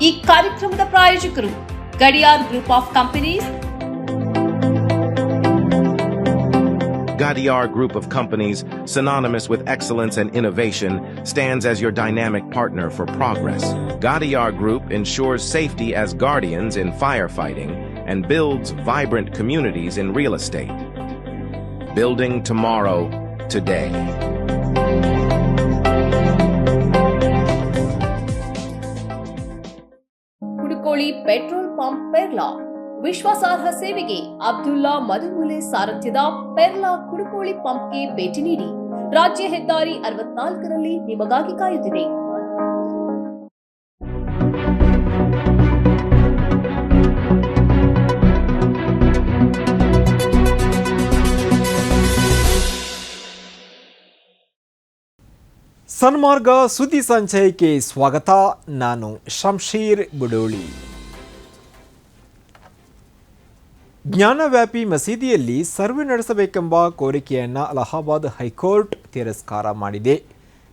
ಈ ಕಾರ್ಯಕ್ರಮದ ಪ್ರಾಯೋಜಕರು Gadiyar group of companies. Gadiar Group of Companies, synonymous with excellence and innovation, stands as your dynamic partner for progress. Gadiar Group ensures safety as guardians in firefighting and builds vibrant communities in real estate. Building tomorrow, today. Kudukoli petrol pump Perla ವಿಶ್ವಾಸಾರ್ಹ ಸೇವೆಗೆ ಅಬ್ದುಲ್ಲಾ ಮಧುಮೂಲೆ ಸಾರಥ್ಯದ ಪೆರ್ಲಾ ಕುಡುಕೋಳಿ ಪಂಪ್ಗೆ ಭೇಟಿ ನೀಡಿ. ರಾಜ್ಯ ಹೆದ್ದಾರಿ 64ರಲ್ಲಿ ನಿಮಗಾಗಿ ಕಾಯುತ್ತಿದೆ. ಸನ್ಮಾರ್ಗ ಸುದ್ದಿ ಸಂಚಯಕ್ಕೆ ಸ್ವಾಗತ. ನಾನು ಶಂಶೀರ್ ಬುಡೋಳಿ. ಜ್ಞಾನವ್ಯಾಪಿ ಮಸೀದಿಯಲ್ಲಿ ಸರ್ವೆ ನಡೆಸಬೇಕೆಂಬ ಕೋರಿಕೆಯನ್ನು ಅಲಹಾಬಾದ್ ಹೈಕೋರ್ಟ್ ತಿರಸ್ಕಾರ ಮಾಡಿದೆ.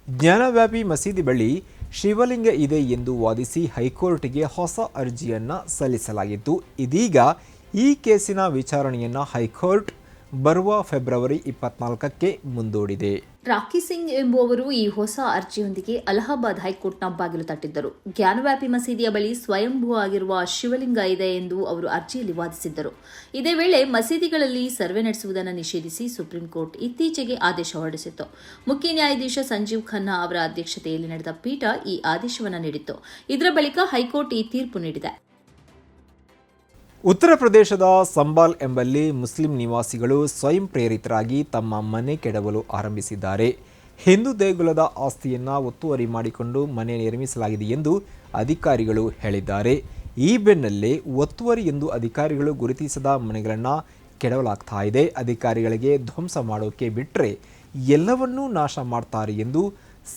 ಜ್ಞಾನವ್ಯಾಪಿ ಮಸೀದಿ ಬಳಿ ಶಿವಲಿಂಗ ಇದೆ ಎಂದು ವಾದಿಸಿ ಹೈಕೋರ್ಟ್ಗೆ ಹೊಸ ಅರ್ಜಿಯನ್ನು ಸಲ್ಲಿಸಲಾಗಿತ್ತು. ಇದೀಗ ಈ ಕೇಸಿನ ವಿಚಾರಣೆಯನ್ನು ಹೈಕೋರ್ಟ್ ಬರುವ ಫೆಬ್ರವರಿ 24ಕ್ಕೆ ಮುಂದೂಡಿದೆ. ರಾಕಿ ಸಿಂಗ್ ಎಂಬುವವರು ಈ ಹೊಸ ಅರ್ಜಿಯೊಂದಿಗೆ ಅಲಹಾಬಾದ್ ಹೈಕೋರ್ಟ್ನ ಬಾಗಿಲು ತಟ್ಟಿದ್ದರು. ಜ್ಞಾನವ್ಯಾಪಿ ಮಸೀದಿಯ ಬಳಿ ಸ್ವಯಂಭೂ ಆಗಿರುವ ಶಿವಲಿಂಗ ಇದೆ ಎಂದು ಅವರು ಅರ್ಜಿಯಲ್ಲಿ ವಾದಿಸಿದ್ದರು. ಇದೇ ವೇಳೆ ಮಸೀದಿಗಳಲ್ಲಿ ಸರ್ವೆ ನಡೆಸುವುದನ್ನು ನಿಷೇಧಿಸಿ ಸುಪ್ರೀಂ ಕೋರ್ಟ್ ಇತ್ತೀಚೆಗೆ ಆದೇಶ ಹೊರಡಿಸಿತ್ತು. ಮುಖ್ಯ ನ್ಯಾಯಾಧೀಶ ಸಂಜೀವ್ ಖನ್ನಾ ಅವರ ಅಧ್ಯಕ್ಷತೆಯಲ್ಲಿ ನಡೆದ ಪೀಠ ಈ ಆದೇಶವನ್ನು ನೀಡಿತ್ತು. ಇದರ ಬಳಿಕ ಹೈಕೋರ್ಟ್ ಈ ತೀರ್ಪು ನೀಡಿದೆ. ಉತ್ತರ ಪ್ರದೇಶದ ಸಂಬಾಲ್ ಎಂಬಲ್ಲಿ ಮುಸ್ಲಿಂ ನಿವಾಸಿಗಳು ಸ್ವಯಂ ಪ್ರೇರಿತರಾಗಿ ತಮ್ಮ ಮನೆ ಕೆಡವಲು ಆರಂಭಿಸಿದ್ದಾರೆ. ಹಿಂದೂ ದೇಗುಲದ ಆಸ್ತಿಯನ್ನು ಒತ್ತುವರಿ ಮಾಡಿಕೊಂಡು ಮನೆ ನಿರ್ಮಿಸಲಾಗಿದೆ ಎಂದು ಅಧಿಕಾರಿಗಳು ಹೇಳಿದ್ದಾರೆ. ಈ ಬೆನ್ನಲ್ಲೇ ಒತ್ತುವರಿ ಎಂದು ಅಧಿಕಾರಿಗಳು ಗುರುತಿಸದ ಮನೆಗಳನ್ನು ಕೆಡವಲಾಗ್ತಾ ಇದೆ. ಅಧಿಕಾರಿಗಳಿಗೆ ಧ್ವಂಸ ಮಾಡೋಕೆ ಬಿಟ್ಟರೆ ಎಲ್ಲವನ್ನೂ ನಾಶ ಮಾಡ್ತಾರೆ ಎಂದು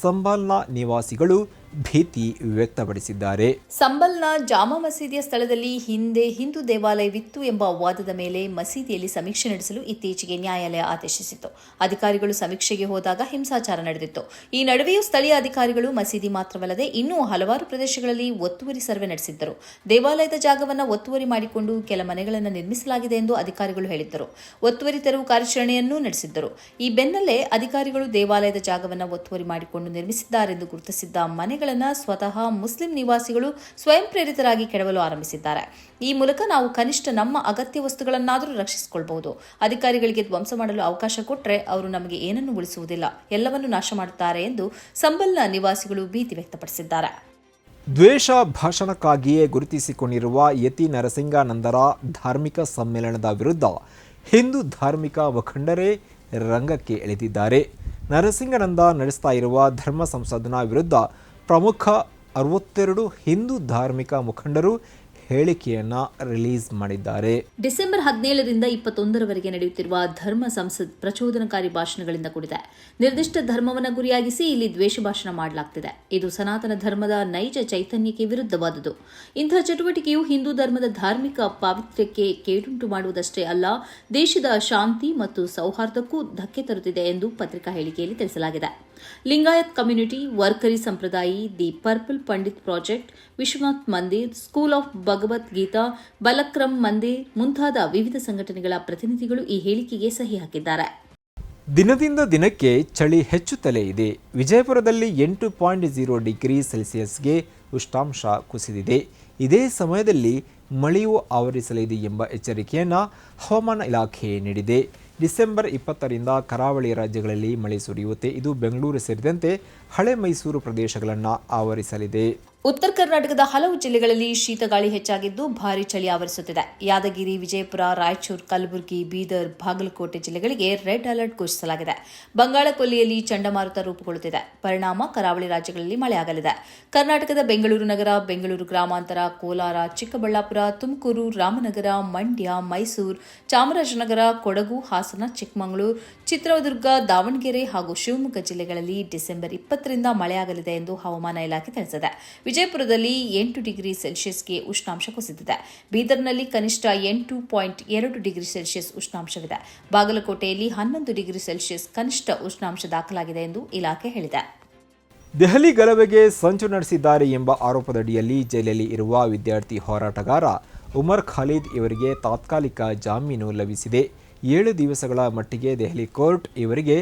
ಸಂಬಾಲ್ನ ನಿವಾಸಿಗಳು ಭೀತಿ ವ್ಯಕ್ತಪಡಿಸಿದ್ದಾರೆ. ಸಂಬಲ್ನ ಜಾಮಾ ಮಸೀದಿಯ ಸ್ಥಳದಲ್ಲಿ ಹಿಂದೆ ಹಿಂದೂ ದೇವಾಲಯವಿತ್ತು ಎಂಬ ವಾದದ ಮೇಲೆ ಮಸೀದಿಯಲ್ಲಿ ಸಮೀಕ್ಷೆ ನಡೆಸಲು ಇತ್ತೀಚೆಗೆ ನ್ಯಾಯಾಲಯ ಆದೇಶಿಸಿತ್ತು. ಅಧಿಕಾರಿಗಳು ಸಮೀಕ್ಷೆಗೆ ಹೋದಾಗ ಹಿಂಸಾಚಾರ ನಡೆದಿತ್ತು. ಈ ನಡುವೆಯೂ ಸ್ಥಳೀಯ ಅಧಿಕಾರಿಗಳು ಮಸೀದಿ ಮಾತ್ರವಲ್ಲದೆ ಇನ್ನೂ ಹಲವಾರು ಪ್ರದೇಶಗಳಲ್ಲಿ ಒತ್ತುವರಿ ಸರ್ವೆ ನಡೆಸಿದ್ದರು. ದೇವಾಲಯದ ಜಾಗವನ್ನು ಒತ್ತುವರಿ ಮಾಡಿಕೊಂಡು ಕೆಲ ಮನೆಗಳನ್ನು ನಿರ್ಮಿಸಲಾಗಿದೆ ಎಂದು ಅಧಿಕಾರಿಗಳು ಹೇಳಿದ್ದರು. ಒತ್ತುವರಿ ತೆರವು ಕಾರ್ಯಾಚರಣೆಯನ್ನೂ ನಡೆಸಿದ್ದರು. ಈ ಬೆನ್ನಲ್ಲೇ ಅಧಿಕಾರಿಗಳು ದೇವಾಲಯದ ಜಾಗವನ್ನು ಒತ್ತುವರಿ ಮಾಡಿಕೊಂಡು ನಿರ್ಮಿಸಿದ್ದಾರೆಂದು ಗುರುತಿಸಿದ್ದ ಮನೆಗಳನ್ನು ಸ್ವತಃ ಮುಸ್ಲಿಂ ನಿವಾಸಿಗಳು ಸ್ವಯಂ ಪ್ರೇರಿತರಾಗಿ ಕೆಡವಲು ಆರಂಭಿಸಿದ್ದಾರೆ. ಈ ಮೂಲಕ ನಾವು ಕನಿಷ್ಠ ನಮ್ಮ ಅಗತ್ಯ ವಸ್ತುಗಳನ್ನಾದರೂ ರಕ್ಷಿಸಿಕೊಳ್ಳಬಹುದು. ಅಧಿಕಾರಿಗಳಿಗೆ ಧ್ವಂಸ ಮಾಡಲು ಅವಕಾಶ ಕೊಟ್ಟರೆ ಅವರು ನಮಗೆ ಏನನ್ನೂ ಉಳಿಸುವುದಿಲ್ಲ, ಎಲ್ಲವನ್ನೂ ನಾಶ ಮಾಡುತ್ತಾರೆ ಎಂದು ಸಂಬಲ್ನ ನಿವಾಸಿಗಳು ಭೀತಿ ವ್ಯಕ್ತಪಡಿಸಿದ್ದಾರೆ. ದ್ವೇಷ ಭಾಷಣಕ್ಕಾಗಿಯೇ ಗುರುತಿಸಿಕೊಂಡಿರುವ ಯತಿ ನರಸಿಂಗಾನಂದರ ಧಾರ್ಮಿಕ ಸಮ್ಮೇಳನದ ವಿರುದ್ಧ ಹಿಂದೂ ಧಾರ್ಮಿಕ ಮುಖಂಡರೇ ರಂಗಕ್ಕೆ ಇಳಿದಿದ್ದಾರೆ. ನರಸಿಂಗಾನಂದ ನಡೆಸ್ತಾ ಇರುವ ಧರ್ಮ ಸಂಸದನ ವಿರುದ್ಧ ಪ್ರಮುಖ 62 ಹಿಂದೂ ಧಾರ್ಮಿಕ ಮುಖಂಡರು ಹೇಳಿಕೆಯನ್ನು ರಿಲೀಸ್ ಮಾಡಿದ್ದಾರೆ. ಡಿಸೆಂಬರ್ 17ರಿಂದ 21ರವರೆಗೆ ನಡೆಯುತ್ತಿರುವ ಧರ್ಮ ಸಂಸದ್ ಪ್ರಚೋದನಕಾರಿ ಭಾಷಣಗಳಿಂದ ಕೂಡಿದೆ. ನಿರ್ದಿಷ್ಟ ಧರ್ಮವನ್ನು ಗುರಿಯಾಗಿಸಿ ಇಲ್ಲಿ ದ್ವೇಷ ಭಾಷಣ ಮಾಡಲಾಗ್ತಿದೆ. ಇದು ಸನಾತನ ಧರ್ಮದ ನೈಜ ಚೈತನ್ಯಕ್ಕೆ ವಿರುದ್ಧವಾದುದು. ಇಂತಹ ಚಟುವಟಿಕೆಯು ಹಿಂದೂ ಧರ್ಮದ ಧಾರ್ಮಿಕ ಪಾವಿತ್ರ್ಯಕ್ಕೆ ಕೇಡುಂಟು ಮಾಡುವುದಷ್ಟೇ ಅಲ್ಲ, ದೇಶದ ಶಾಂತಿ ಮತ್ತು ಸೌಹಾರ್ದಕ್ಕೂ ಧಕ್ಕೆ ತರುತ್ತಿದೆ ಎಂದು ಪತ್ರಿಕಾ ಹೇಳಿಕೆಯಲ್ಲಿ ತಿಳಿಸಲಾಗಿದೆ. Lingayat community, Warkari Sampradayi, the purple Pandit project, Vishwanath Mandir, school of Bhagavadgita, Balakram Mandir ಮುಂತಾದ ವಿವಿಧ ಸಂಘಟನೆಗಳ ಪ್ರತಿನಿಧಿಗಳು ಈ ಹೇಳಿಕೆಗೆ ಸಹಿ ಹಾಕಿದ್ದಾರೆ. ದಿನದಿಂದ ದಿನಕ್ಕೆ ಚಳಿ ಹೆಚ್ಚುತ್ತಲೇ ಇದೆ. ವಿಜಯಪುರದಲ್ಲಿ 8.0 ಡಿಗ್ರಿ ಸೆಲ್ಸಿಯಸ್ಗೆ ಉಷ್ಣಾಂಶ ಕುಸಿದಿದೆ. ಇದೇ ಸಮಯದಲ್ಲಿ ಮಳೆಯೂ ಆವರಿಸಲಿದೆ ಎಂಬ ಎಚ್ಚರಿಕೆಯನ್ನು ಹವಾಮಾನ ಇಲಾಖೆ ನೀಡಿದೆ. ಡಿಸೆಂಬರ್ 20ರಿಂದ ಕರಾವಳಿ ರಾಜ್ಯಗಳಲ್ಲಿ ಮಳೆ ಸುರಿಯುತ್ತೆ. ಇದು ಬೆಂಗಳೂರು ಸೇರಿದಂತೆ ಹಳೆ ಮೈಸೂರು ಪ್ರದೇಶಗಳನ್ನು ಆವರಿಸಲಿದೆ. ಉತ್ತರ ಕರ್ನಾಟಕದ ಹಲವು ಜಿಲ್ಲೆಗಳಲ್ಲಿ ಶೀತಗಾಳಿ ಹೆಚ್ಚಾಗಿದ್ದು ಭಾರೀ ಚಳಿ ಆವರಿಸುತ್ತಿದೆ. ಯಾದಗಿರಿ, ವಿಜಯಪುರ, ರಾಯಚೂರು, ಕಲಬುರಗಿ, ಬೀದರ್, ಬಾಗಲಕೋಟೆ ಜಿಲ್ಲೆಗಳಿಗೆ ರೆಡ್ ಅಲರ್ಟ್ ಘೋಷಿಸಲಾಗಿದೆ. ಬಂಗಾಳ ಕೊಲ್ಲಿಯಲ್ಲಿ ಚಂಡಮಾರುತ ರೂಪುಗೊಳ್ಳುತ್ತಿದೆ. ಪರಿಣಾಮ ಕರಾವಳಿ ರಾಜ್ಯಗಳಲ್ಲಿ ಮಳೆಯಾಗಲಿದೆ. ಕರ್ನಾಟಕದ ಬೆಂಗಳೂರು ನಗರ, ಬೆಂಗಳೂರು ಗ್ರಾಮಾಂತರ, ಕೋಲಾರ, ಚಿಕ್ಕಬಳ್ಳಾಪುರ, ತುಮಕೂರು, ರಾಮನಗರ, ಮಂಡ್ಯ, ಮೈಸೂರು, ಚಾಮರಾಜನಗರ, ಕೊಡಗು, ಹಾಸನ, ಚಿಕ್ಕಮಗಳೂರು, ಚಿತ್ರದುರ್ಗ, ದಾವಣಗೆರೆ ಹಾಗೂ ಶಿವಮೊಗ್ಗ ಜಿಲ್ಲೆಗಳಲ್ಲಿ ಡಿಸೆಂಬರ್ 20ರಿಂದ ಮಳೆಯಾಗಲಿದೆ ಎಂದು ಹವಾಮಾನ ಇಲಾಖೆ ತಿಳಿಸಿದೆ. ವಿಜಯಪುರದಲ್ಲಿ 8 ಡಿಗ್ರಿ ಸೆಲ್ಸಿಯಸ್ಗೆ ಉಷ್ಣಾಂಶ ಕುಸಿದಿದೆ. ಬೀದರ್ನಲ್ಲಿ ಕನಿಷ್ಠ 8.2 ಡಿಗ್ರಿ ಸೆಲ್ಸಿಯಸ್ ಉಷ್ಣಾಂಶವಿದೆ. ಬಾಗಲಕೋಟೆಯಲ್ಲಿ 11 ಡಿಗ್ರಿ ಸೆಲ್ಸಿಯಸ್ ಕನಿಷ್ಠ ಉಷ್ಣಾಂಶ ದಾಖಲಾಗಿದೆ ಎಂದು ಇಲಾಖೆ ಹೇಳಿದೆ. ದೆಹಲಿ ಗಲಭೆಗೆ ಸಂಚು ನಡೆಸಿದ್ದಾರೆ ಎಂಬ ಆರೋಪದಡಿಯಲ್ಲಿ ಜೈಲಲ್ಲಿ ಇರುವ ವಿದ್ಯಾರ್ಥಿ ಹೋರಾಟಗಾರ ಉಮರ್ ಖಾಲಿದ್ ಇವರಿಗೆ ತಾತ್ಕಾಲಿಕ ಜಾಮೀನು ಲಭಿಸಿದೆ. 7 ದಿವಸಗಳ ಮಟ್ಟಿಗೆ ದೆಹಲಿ ಕೋರ್ಟ್ ಇವರಿಗೆ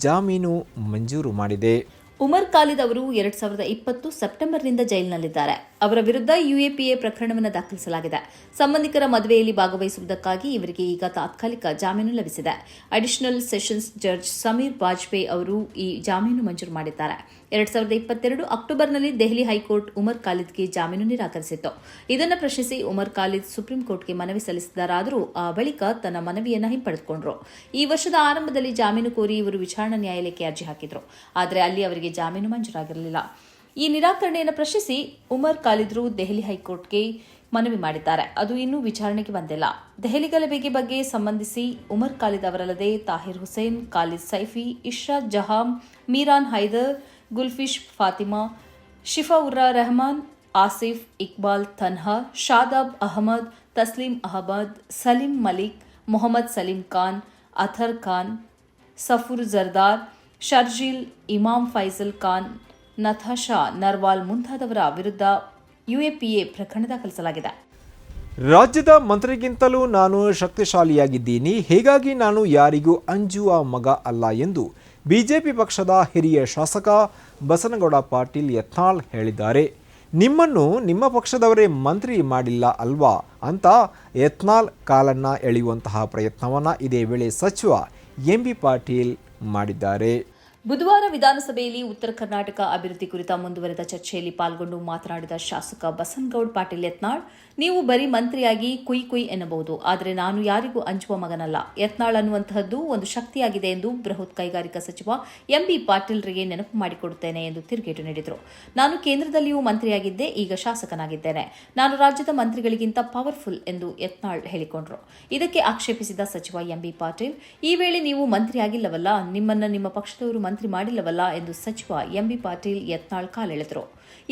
ಜಾಮೀನು ಮಂಜೂರು ಮಾಡಿದೆ. ಉಮರ್ ಖಾಲಿದ್ ಅವರು 2020 ಸೆಪ್ಟೆಂಬರ್ನಿಂದ ಜೈಲಿನಲ್ಲಿದ್ದಾರೆ. ಅವರ ವಿರುದ್ಧ ಯುಎಪಿಎ ಪ್ರಕರಣವನ್ನು ದಾಖಲಿಸಲಾಗಿದೆ. ಸಂಬಂಧಿಕರ ಮದುವೆಯಲ್ಲಿ ಭಾಗವಹಿಸುವುದಕ್ಕಾಗಿ ಇವರಿಗೆ ಈಗ ತಾತ್ಕಾಲಿಕ ಜಾಮೀನು ಲಭಿಸಿದೆ. ಅಡಿಷನಲ್ ಸೆಷನ್ಸ್ ಜಡ್ಜ್ ಸಮೀರ್ ಬಾಜ್ಪೇಯಿ ಅವರು ಈ ಜಾಮೀನು ಮಂಜೂರು ಮಾಡಿದ್ದಾರೆ. 2022 ಅಕ್ಟೋಬರ್ನಲ್ಲಿ ದೆಹಲಿ ಹೈಕೋರ್ಟ್ ಉಮರ್ ಖಾಲಿದ್ಗೆ ಜಾಮೀನು ನಿರಾಕರಿಸಿತ್ತು. ಇದನ್ನು ಪ್ರಶ್ನಿಸಿ ಉಮರ್ ಖಾಲಿದ್ ಸುಪ್ರೀಂ ಕೋರ್ಟ್ಗೆ ಮನವಿ ಸಲ್ಲಿಸಿದರಾದರೂ ಆ ಬಳಿಕ ತನ್ನ ಮನವಿಯನ್ನು ಹಿಂಪಡೆದುಕೊಂಡರು. ಈ ವರ್ಷದ ಆರಂಭದಲ್ಲಿ ಜಾಮೀನು ಕೋರಿ ಇವರು ವಿಚಾರಣಾ ನ್ಯಾಯಾಲಯಕ್ಕೆ ಅರ್ಜಿ ಹಾಕಿದ್ರು. ಆದರೆ ಅಲ್ಲಿ ಅವರಿಗೆ ಜಾಮೀನು ಮಂಜೂರಾಗಿರಲಿಲ್ಲ. ಈ ನಿರಾಕರಣೆಯನ್ನು ಪ್ರಶ್ನಿಸಿ ಉಮರ್ ಖಾಲಿದ್ರು ದೆಹಲಿ ಹೈಕೋರ್ಟ್ಗೆ ಮನವಿ ಮಾಡಿದ್ದಾರೆ. ಅದು ಇನ್ನೂ ವಿಚಾರಣೆಗೆ ಬಂದಿಲ್ಲ. ದೆಹಲಿ ಗಲಭೆಗೆ ಬಗ್ಗೆ ಸಂಬಂಧಿಸಿ ಉಮರ್ ಖಾಲಿದ್ ಅವರಲ್ಲದೆ ತಾಹಿರ್ ಹುಸೇನ್, ಖಾಲಿದ್ ಸೈಫಿ, ಇಶ್ರಾತ್ ಜಹಾಂ, ಮೀರಾನ್ ಹೈದರ್, ಗುಲ್ಫಿಶ್ ಫಾತಿಮಾ, ಶಿಫಾ ಉರ್ರಾ ರೆಹಮಾನ್, ಆಸಿಫ್ ಇಕ್ಬಾಲ್ ತನ್ಹಾ, ಶಾದಾಬ್ ಅಹಮದ್, ತಸ್ಲೀಂ ಅಹಮದ್, ಸಲೀಂ ಮಲಿಕ್, ಮೊಹಮ್ಮದ್ ಸಲೀಂ ಖಾನ್, ಅಥರ್ ಖಾನ್, ಸಫುರ್ ಜರ್ದಾರ್, ಶರ್ಜೀಲ್, ಇಮಾಮ್ ಫೈಜಲ್ ಖಾನ್, ನತಾಶಾ ನರ್ವಾಲ್ ಮುಂತಾದವರ ವಿರುದ್ಧ ಯುಎಪಿಎ ಪ್ರಕರಣ ದಾಖಲಿಸಲಾಗಿದೆ. ರಾಜ್ಯದ ಮಂತ್ರಿಗಿಂತಲೂ ನಾನು ಶಕ್ತಿಶಾಲಿಯಾಗಿದ್ದೀನಿ, ಹೀಗಾಗಿ ನಾನು ಯಾರಿಗೂ ಅಂಜುವ ಮಗ ಅಲ್ಲ ಎಂದು ಬಿಜೆಪಿ ಪಕ್ಷದ ಹಿರಿಯ ಶಾಸಕ ಬಸನಗೌಡ ಪಾಟೀಲ್ ಯತ್ನಾಳ್ ಹೇಳಿದ್ದಾರೆ. ನಿಮ್ಮನ್ನು ನಿಮ್ಮ ಪಕ್ಷದವರೇ ಮಂತ್ರಿ ಮಾಡಿಲ್ಲ ಅಲ್ವಾ ಅಂತ ಯತ್ನಾಳ್ ಕಾಲನ್ನು ಎಳೆಯುವಂತಹ ಪ್ರಯತ್ನವನ್ನು ಇದೇ ವೇಳೆ ಸಚಿವ ಎಂಬಿ ಪಾಟೀಲ್ ಮಾಡಿದ್ದಾರೆ. ಬುಧವಾರ ವಿಧಾನಸಭೆಯಲ್ಲಿ ಉತ್ತರ ಕರ್ನಾಟಕ ಅಭಿವೃದ್ಧಿ ಕುರಿತ ಮುಂದುವರೆದ ಚರ್ಚೆಯಲ್ಲಿ ಪಾಲ್ಗೊಂಡು ಮಾತನಾಡಿದ ಶಾಸಕ ಬಸನಗೌಡ ಪಾಟೀಲ್ ಯತ್ನಾಳ್, ನೀವು ಬರೀ ಮಂತ್ರಿಯಾಗಿ ಕುಯ್ ಕುಯ್ ಎನ್ನಬಹುದು, ಆದರೆ ನಾನು ಯಾರಿಗೂ ಅಂಜುವ ಮಗನಲ್ಲ. ಯತ್ನಾಳ್ ಅನ್ನುವಂತಹದ್ದು ಒಂದು ಶಕ್ತಿಯಾಗಿದೆ ಎಂದು ಬೃಹತ್ ಕೈಗಾರಿಕಾ ಸಚಿವ ಎಂಬಿ ಪಾಟೀಲ್ರಿಗೆ ನೆನಪು ಮಾಡಿಕೊಡುತ್ತೇನೆ ಎಂದು ತಿರುಗೇಟು ನೀಡಿದರು. ನಾನು ಕೇಂದ್ರದಲ್ಲಿಯೂ ಮಂತ್ರಿಯಾಗಿದ್ದೆ, ಈಗ ಶಾಸಕನಾಗಿದ್ದೇನೆ. ನಾನು ರಾಜ್ಯದ ಮಂತ್ರಿಗಳಿಗಿಂತ ಪವರ್ಫುಲ್ ಎಂದು ಯತ್ನಾಳ್ ಹೇಳಿಕೊಂಡರು. ಇದಕ್ಕೆ ಆಕ್ಷೇಪಿಸಿದ ಸಚಿವ ಎಂಬಿ ಪಾಟೀಲ್, ಈ ವೇಳೆ ನೀವು ಮಂತ್ರಿಯಾಗಿಲ್ಲವಲ್ಲ, ನಿಮ್ಮನ್ನ ನಿಮ್ಮ ಪಕ್ಷದವರು ಮಂತ್ರಿ ಮಾಡಿಲ್ಲವಲ್ಲ ಎಂದು ಸಚಿವ ಎಂಬಿ ಪಾಟೀಲ್ ಯತ್ನಾಳ್ ಕಾಲೆಳೆದರು.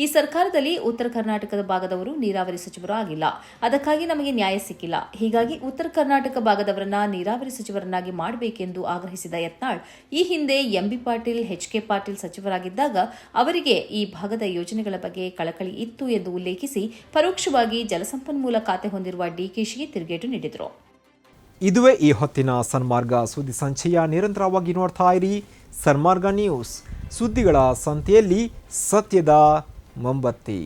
ಈ ಸರ್ಕಾರದಲ್ಲಿ ಉತ್ತರ ಕರ್ನಾಟಕದ ಭಾಗದವರು ನೀರಾವರಿ ಸಚಿವರು ಆಗಿಲ್ಲ, ಅದಕ್ಕಾಗಿ ನಮಗೆ ನ್ಯಾಯ ಸಿಕ್ಕಿಲ್ಲ. ಹೀಗಾಗಿ ಉತ್ತರ ಕರ್ನಾಟಕ ಭಾಗದವರನ್ನ ನೀರಾವರಿ ಸಚಿವರನ್ನಾಗಿ ಮಾಡಬೇಕೆಂದು ಆಗ್ರಹಿಸಿದ ಯತ್ನಾಳ್, ಈ ಹಿಂದೆ ಎಂಬಿ ಪಾಟೀಲ್, ಎಚ್ಕೆ ಪಾಟೀಲ್ ಸಚಿವರಾಗಿದ್ದಾಗ ಅವರಿಗೆ ಈ ಭಾಗದ ಯೋಜನೆಗಳ ಬಗ್ಗೆ ಕಳಕಳಿ ಇತ್ತು ಎಂದು ಉಲ್ಲೇಖಿಸಿ ಪರೋಕ್ಷವಾಗಿ ಜಲಸಂಪನ್ಮೂಲ ಖಾತೆ ಹೊಂದಿರುವ ಡಿಕೆಶಿಗೆ ತಿರುಗೇಟು ನೀಡಿದರು. ಇದುವೇ ಈ ಹೊತ್ತಿನ ಸನ್ಮಾರ್ಗ ಸುದ್ದಿ ಸಂಚಯ. ನಿರಂತರವಾಗಿ ನೋಡ್ತಾ ಇರಿ ಸನ್ಮಾರ್ಗ ನ್ಯೂಸ್. ಸುದ್ದಿಗಳ ಸಂತೆಯಲ್ಲಿ ಸತ್ಯದ ಮೊಂಬತ್ತಿ.